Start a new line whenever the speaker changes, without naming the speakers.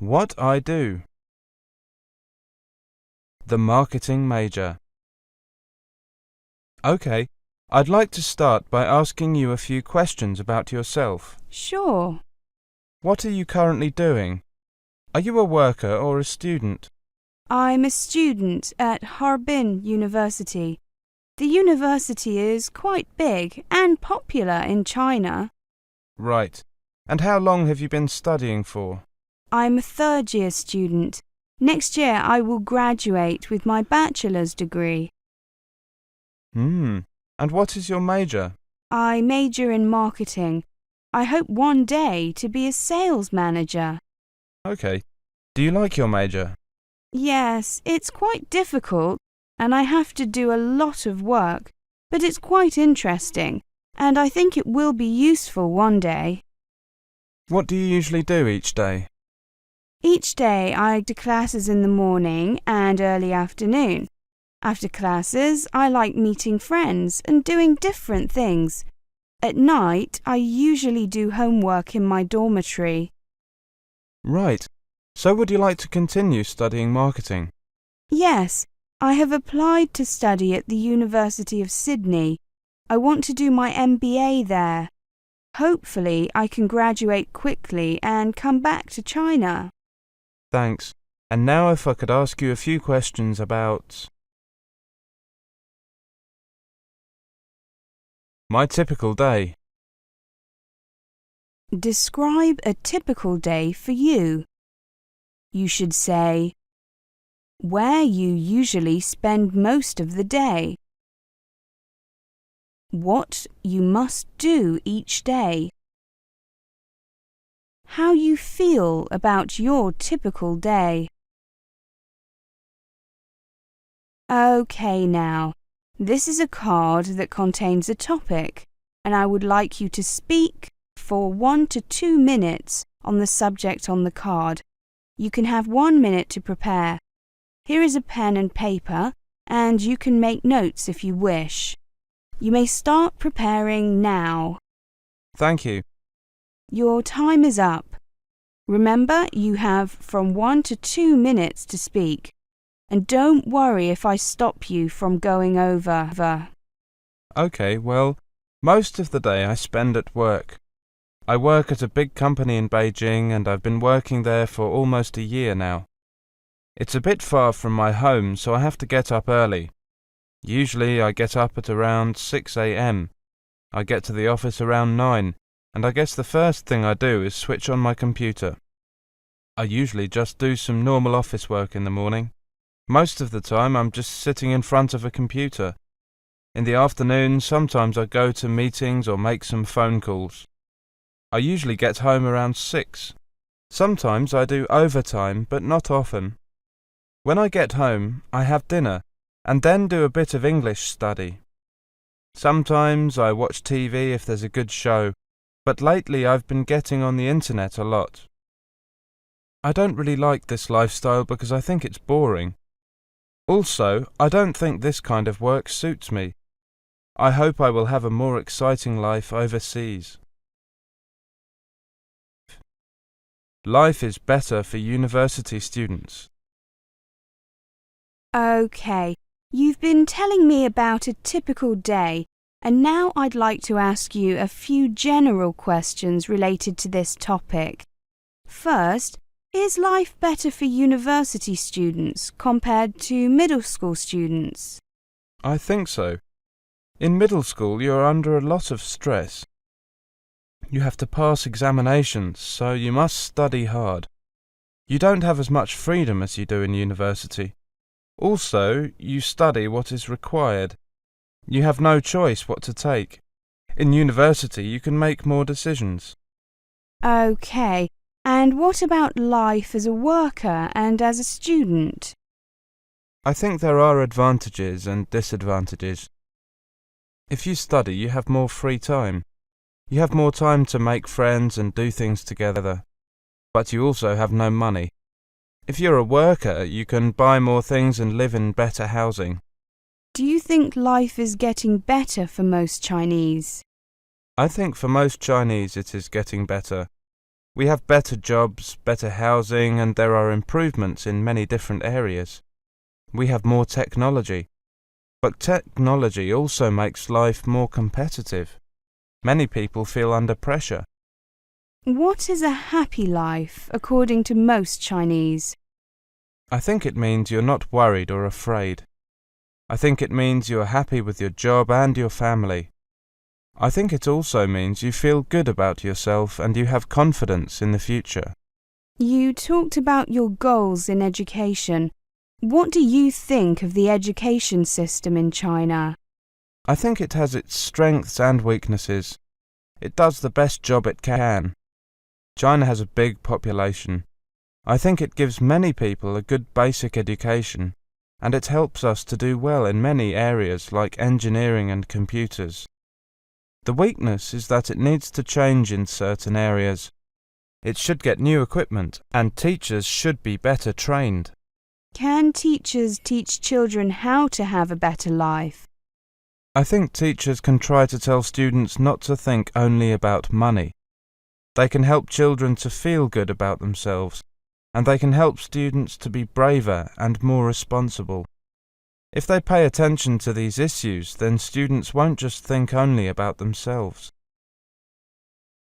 What I do. The marketing major. Okay, I'd like to start by asking you a few questions about yourself.
Sure.
What are you currently doing? Are you a worker or a student?
I'm a student at Harbin University. The university is quite big and popular in China.
Right. And how long have you been studying for?
I'm a third-year student. Next year I will graduate with my bachelor's degree.
And what is your major?
I major in marketing. I hope one day to be a sales manager.
Okay. Do you like your major?
Yes, it's quite difficult and I have to do a lot of work, but it's quite interesting and I think it will be useful one day.
What do you usually do each day?
Each day I do classes in the morning and early afternoon. After classes, I like meeting friends and doing different things. At night, I usually do homework in my dormitory.
Right. So would you like to continue studying marketing?
Yes, I have applied to study at the University of Sydney. I want to do my MBA there. Hopefully, I can graduate quickly and come back to China.
Thanks. And now if I could ask you a few questions about my typical day.
Describe a typical day for you. You should say, where you usually spend most of the day. What you must do each day. How you feel about your typical day. Okay now, this is a card that contains a topic, and I would like you to speak for 1 to 2 minutes on the subject on the card. You can have 1 minute to prepare. Here is a pen and paper, and you can make notes if you wish. You may start preparing now.
Thank you.
Your time is up. Remember, you have from 1 to 2 minutes to speak. And don't worry if I stop you from going over.
Okay, well, most of the day I spend at work. I work at a big company in Beijing and I've been working there for almost a year now. It's a bit far from my home, so I have to get up early. Usually I get up at around 6 a.m. I get to the office around 9, and I guess the first thing I do is switch on my computer. I usually just do some normal office work in the morning. Most of the time I'm just sitting in front of a computer. In the afternoon, sometimes I go to meetings or make some phone calls. I usually get home around 6. Sometimes I do overtime, but not often. When I get home, I have dinner, and then do a bit of English study. Sometimes I watch TV if there's a good show, but lately I've been getting on the internet a lot. I don't really like this lifestyle because I think it's boring. Also, I don't think this kind of work suits me. I hope I will have a more exciting life overseas. Life is better for university students.
Okay, you've been telling me about a typical day, and now I'd like to ask you a few general questions related to this topic. First, is life better for university students compared to middle school students?
I think so. In middle school, you're under a lot of stress. You have to pass examinations, so you must study hard. You don't have as much freedom as you do in university. Also, you study what is required. You have no choice what to take. In university, you can make more decisions.
Okay, and what about life as a worker and as a student?
I think there are advantages and disadvantages. If you study, you have more free time. You have more time to make friends and do things together. But you also have no money. If you're a worker, you can buy more things and live in better housing.
Do you think life is getting better for most Chinese?
I think for most Chinese it is getting better. We have better jobs, better housing, and there are improvements in many different areas. We have more technology. But technology also makes life more competitive. Many people feel under pressure.
What is a happy life according to most Chinese?
I think it means you're not worried or afraid. I think it means you're happy with your job and your family. I think it also means you feel good about yourself and you have confidence in the future.
You talked about your goals in education. What do you think of the education system in China?
I think it has its strengths and weaknesses. It does the best job it can. China has a big population. I think it gives many people a good basic education, and it helps us to do well in many areas like engineering and computers. The weakness is that it needs to change in certain areas. It should get new equipment, and teachers should be better trained.
Can teachers teach children how to have a better life?
I think teachers can try to tell students not to think only about money. They can help children to feel good about themselves, and they can help students to be braver and more responsible. If they pay attention to these issues, then students won't just think only about themselves.